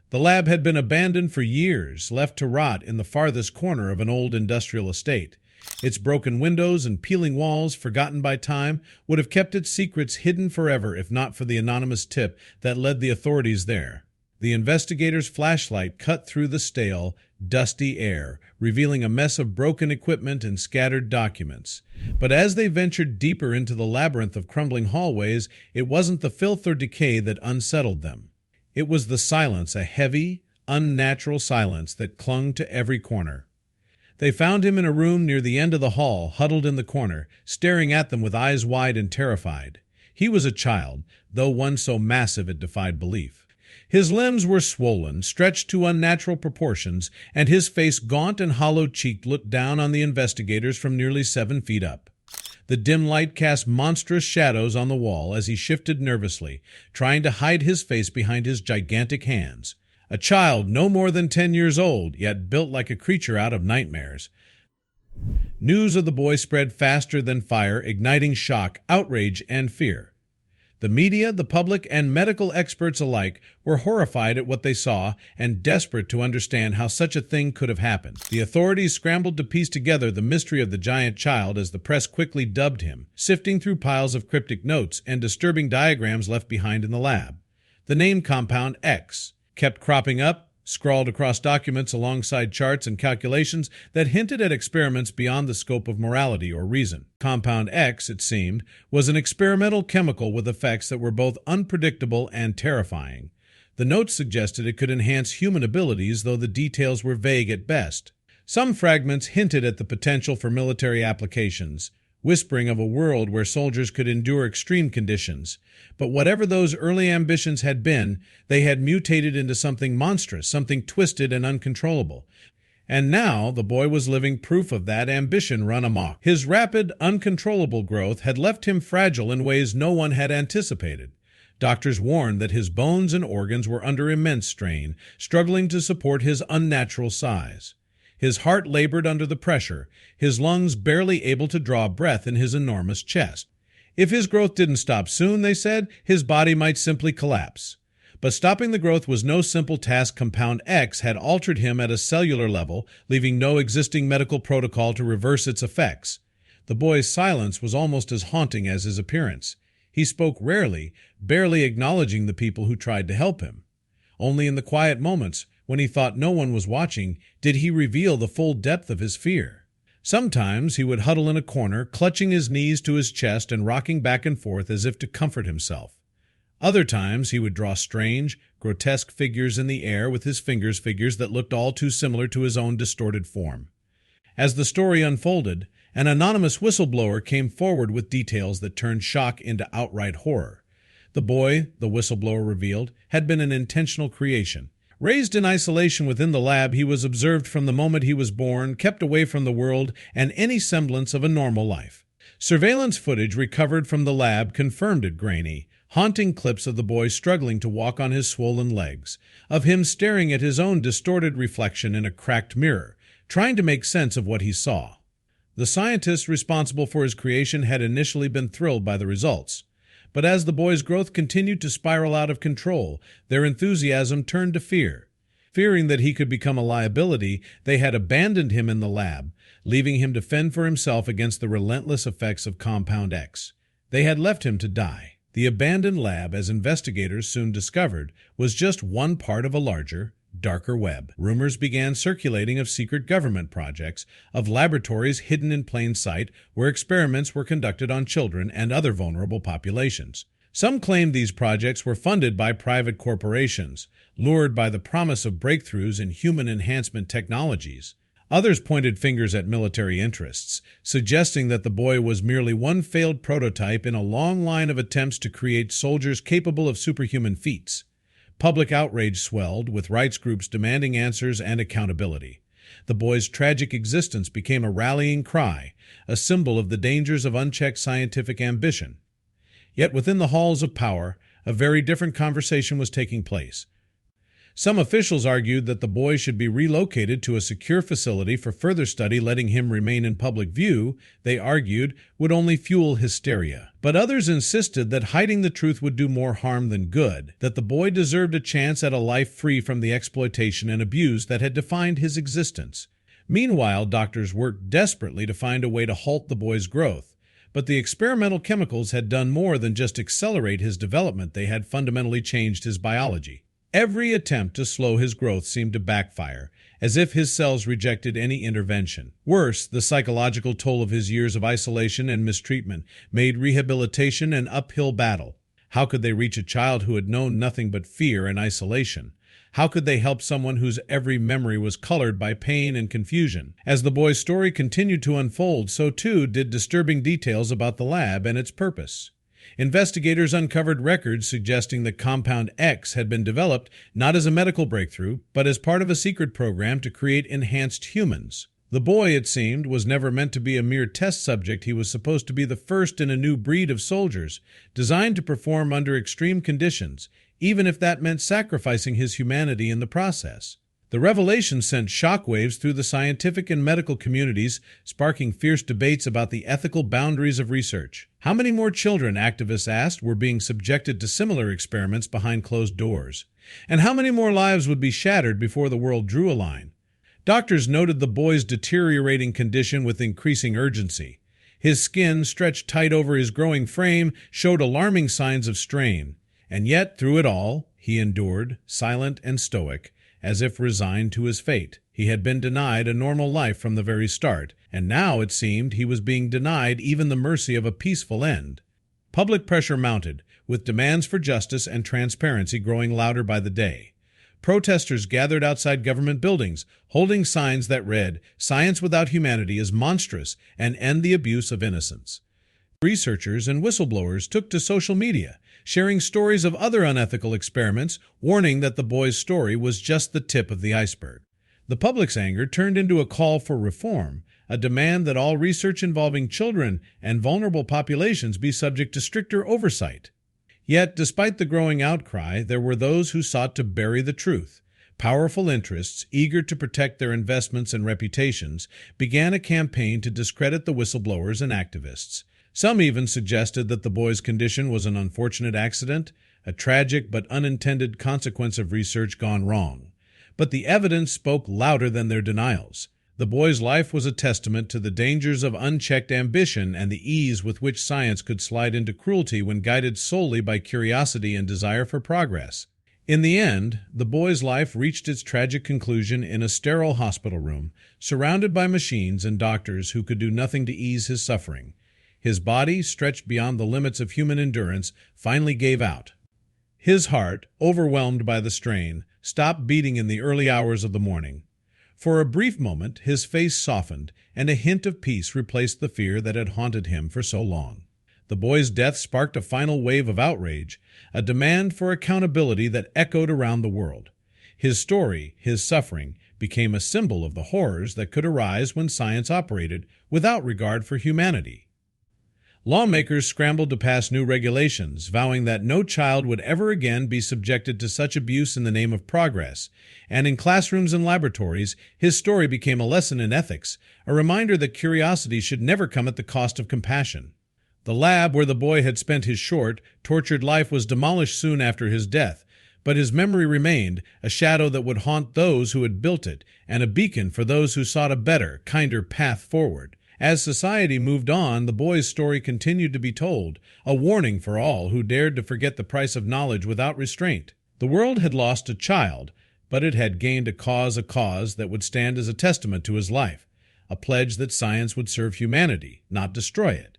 The lab had been abandoned for years, left to rot in the farthest corner of an old industrial estate. Its broken windows and peeling walls, forgotten by time, would have kept its secrets hidden forever if not for the anonymous tip that led the authorities there. The investigator's flashlight cut through the stale, dusty air, revealing a mess of broken equipment and scattered documents. But as they ventured deeper into the labyrinth of crumbling hallways, it wasn't the filth or decay that unsettled them. It was the silence, a heavy, unnatural silence that clung to every corner. They found him in a room near the end of the hall, huddled in the corner, staring at them with eyes wide and terrified. He was a child, though one so massive it defied belief. His limbs were swollen, stretched to unnatural proportions, and his face, gaunt and hollow-cheeked, looked down on the investigators from nearly 7 feet up. The dim light cast monstrous shadows on the wall as he shifted nervously, trying to hide his face behind his gigantic hands. A child no more than 10 years old, yet built like a creature out of nightmares. News of the boy spread faster than fire, igniting shock, outrage, and fear. The media, the public, and medical experts alike were horrified at what they saw and desperate to understand how such a thing could have happened. The authorities scrambled to piece together the mystery of the giant child, as the press quickly dubbed him, sifting through piles of cryptic notes and disturbing diagrams left behind in the lab. The name Compound X kept cropping up, scrawled across documents alongside charts and calculations that hinted at experiments beyond the scope of morality or reason. Compound X, it seemed, was an experimental chemical with effects that were both unpredictable and terrifying. The notes suggested it could enhance human abilities, though the details were vague at best. Some fragments hinted at the potential for military applications, whispering of a world where soldiers could endure extreme conditions. But whatever those early ambitions had been, they had mutated into something monstrous, something twisted and uncontrollable. And now the boy was living proof of that ambition run amok. His rapid, uncontrollable growth had left him fragile in ways no one had anticipated. Doctors warned that his bones and organs were under immense strain, struggling to support his unnatural size. His heart labored under the pressure, his lungs barely able to draw breath in his enormous chest. If his growth didn't stop soon, they said, his body might simply collapse. But stopping the growth was no simple task. Compound X had altered him at a cellular level, leaving no existing medical protocol to reverse its effects. The boy's silence was almost as haunting as his appearance. He spoke rarely, barely acknowledging the people who tried to help him. Only in the quiet moments, when he thought no one was watching, did he reveal the full depth of his fear. Sometimes he would huddle in a corner, clutching his knees to his chest and rocking back and forth as if to comfort himself. Other times he would draw strange, grotesque figures in the air with his fingers, figures that looked all too similar to his own distorted form. As the story unfolded, an anonymous whistleblower came forward with details that turned shock into outright horror. The boy, the whistleblower revealed, had been an intentional creation. Raised in isolation within the lab, he was observed from the moment he was born, kept away from the world and any semblance of a normal life. Surveillance footage recovered from the lab confirmed it grainy, haunting clips of the boy struggling to walk on his swollen legs, of him staring at his own distorted reflection in a cracked mirror, trying to make sense of what he saw. The scientists responsible for his creation had initially been thrilled by the results. But as the boy's growth continued to spiral out of control, their enthusiasm turned to fear. Fearing that he could become a liability, they had abandoned him in the lab, leaving him to fend for himself against the relentless effects of Compound X. They had left him to die. The abandoned lab, as investigators soon discovered, was just one part of a larger, darker web. Rumors began circulating of secret government projects, of laboratories hidden in plain sight where experiments were conducted on children and other vulnerable populations. Some claimed these projects were funded by private corporations, lured by the promise of breakthroughs in human enhancement technologies. Others pointed fingers at military interests, suggesting that the boy was merely one failed prototype in a long line of attempts to create soldiers capable of superhuman feats. Public outrage swelled, with rights groups demanding answers and accountability. The boy's tragic existence became a rallying cry, a symbol of the dangers of unchecked scientific ambition. Yet within the halls of power, a very different conversation was taking place. Some officials argued that the boy should be relocated to a secure facility for further study. Letting him remain in public view, they argued, would only fuel hysteria. But others insisted that hiding the truth would do more harm than good, that the boy deserved a chance at a life free from the exploitation and abuse that had defined his existence. Meanwhile, doctors worked desperately to find a way to halt the boy's growth. But the experimental chemicals had done more than just accelerate his development. They had fundamentally changed his biology. Every attempt to slow his growth seemed to backfire, as if his cells rejected any intervention. Worse, the psychological toll of his years of isolation and mistreatment made rehabilitation an uphill battle. How could they reach a child who had known nothing but fear and isolation? How could they help someone whose every memory was colored by pain and confusion? As the boy's story continued to unfold, so too did disturbing details about the lab and its purpose. Investigators uncovered records suggesting that Compound X had been developed not as a medical breakthrough, but as part of a secret program to create enhanced humans. The boy, it seemed, was never meant to be a mere test subject. He was supposed to be the first in a new breed of soldiers, designed to perform under extreme conditions, even if that meant sacrificing his humanity in the process. The revelation sent shockwaves through the scientific and medical communities, sparking fierce debates about the ethical boundaries of research. How many more children, activists asked, were being subjected to similar experiments behind closed doors? And how many more lives would be shattered before the world drew a line? Doctors noted the boy's deteriorating condition with increasing urgency. His skin, stretched tight over his growing frame, showed alarming signs of strain. And yet, through it all, he endured, silent and stoic, as if resigned to his fate. He had been denied a normal life from the very start, and now, it seemed, he was being denied even the mercy of a peaceful end. Public pressure mounted, with demands for justice and transparency growing louder by the day. Protesters gathered outside government buildings, holding signs that read, "Science without humanity is monstrous, and end the abuse of innocence." Researchers and whistleblowers took to social media, sharing stories of other unethical experiments, warning that the boy's story was just the tip of the iceberg. The public's anger turned into a call for reform, a demand that all research involving children and vulnerable populations be subject to stricter oversight. Yet, despite the growing outcry, there were those who sought to bury the truth. Powerful interests, eager to protect their investments and reputations, began a campaign to discredit the whistleblowers and activists. Some even suggested that the boy's condition was an unfortunate accident, a tragic but unintended consequence of research gone wrong. But the evidence spoke louder than their denials. The boy's life was a testament to the dangers of unchecked ambition and the ease with which science could slide into cruelty when guided solely by curiosity and desire for progress. In the end, the boy's life reached its tragic conclusion in a sterile hospital room, surrounded by machines and doctors who could do nothing to ease his suffering. His body, stretched beyond the limits of human endurance, finally gave out. His heart, overwhelmed by the strain, stopped beating in the early hours of the morning. For a brief moment, his face softened, and a hint of peace replaced the fear that had haunted him for so long. The boy's death sparked a final wave of outrage, a demand for accountability that echoed around the world. His story, his suffering, became a symbol of the horrors that could arise when science operated without regard for humanity. Lawmakers scrambled to pass new regulations, vowing that no child would ever again be subjected to such abuse in the name of progress. And in classrooms and laboratories, his story became a lesson in ethics, a reminder that curiosity should never come at the cost of compassion. The lab where the boy had spent his short, tortured life was demolished soon after his death, but his memory remained, a shadow that would haunt those who had built it, and a beacon for those who sought a better, kinder path forward. As society moved on, the boy's story continued to be told, a warning for all who dared to forget the price of knowledge without restraint. The world had lost a child, but it had gained a cause that would stand as a testament to his life, a pledge that science would serve humanity, not destroy it.